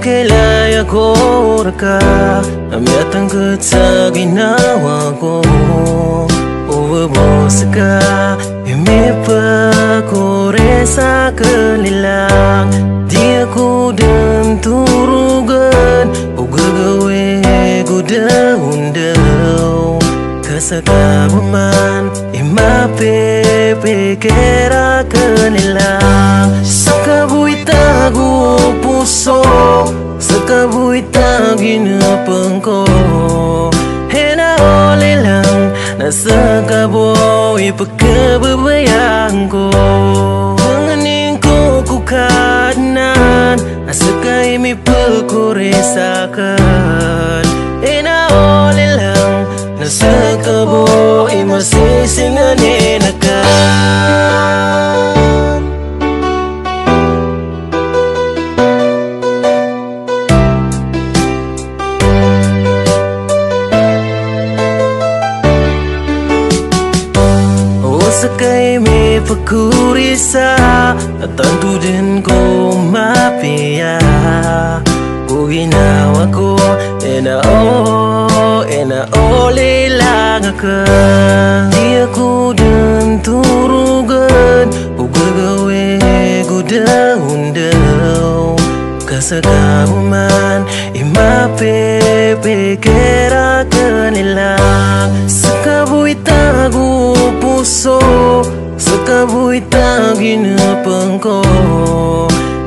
kaila'y ako raka Amiatang kat sa ginawa ko Uwabos ka Imipagkore sa kanilang Di ako din turugan O gagawin ko daw Kasagawaman Imapipikira kanilang Sa kabuitago puso Sa kabuita ginapang ko Hinauli lang Nasa kaboy pagkababayaan ko Panganing ko kukadnan Asa kay may pagkuresakan Hinauli lang Nasa kaboy masisinganin akan Sakay may pagkurisa At tanto din ko mapiya Kung ginawa ko Inaoli lang ako Di ako din turugan O gagawin ko daw Kasagawaman Imapipikira kanilang Sa kabuitago puso Sa kabuita ginapang ko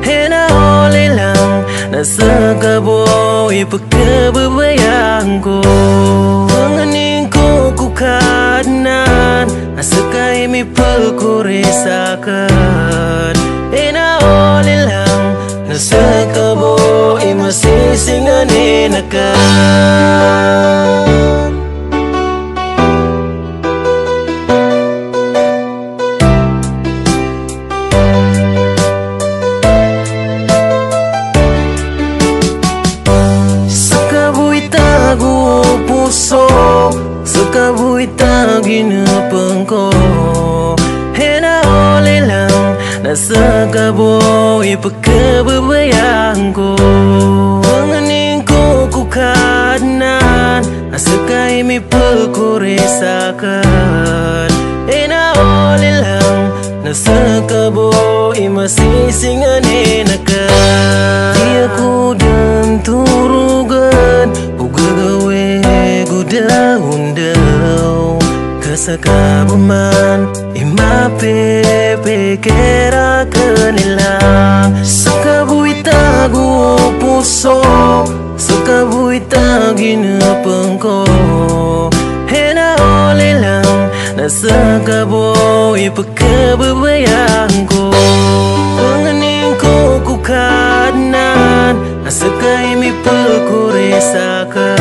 Hinauli lang Nasa kaboy pagkababayaan ko Panganing ko kukadnan Asa kay may pagkuresakan Hinauli lang Nasa kaboy masisinganin akan puso Sa kabuita ginapang ko Hinauli lang Nasa kaboy pagkababayaan ko Panganing ko kukadnan Asa kay may pagkuresakan Hinauli lang Nasa kaboy masisinganin akan Di ako din turugan O gagawin ko daw Kasagawaman Imapipikira kanilang Sa kabuitago puso Sa kabuita ginapang ko Hinauli lang Nasa kaboy pagkababayaan ko Panganing ko kukadnan Asa kay may pagkuresakan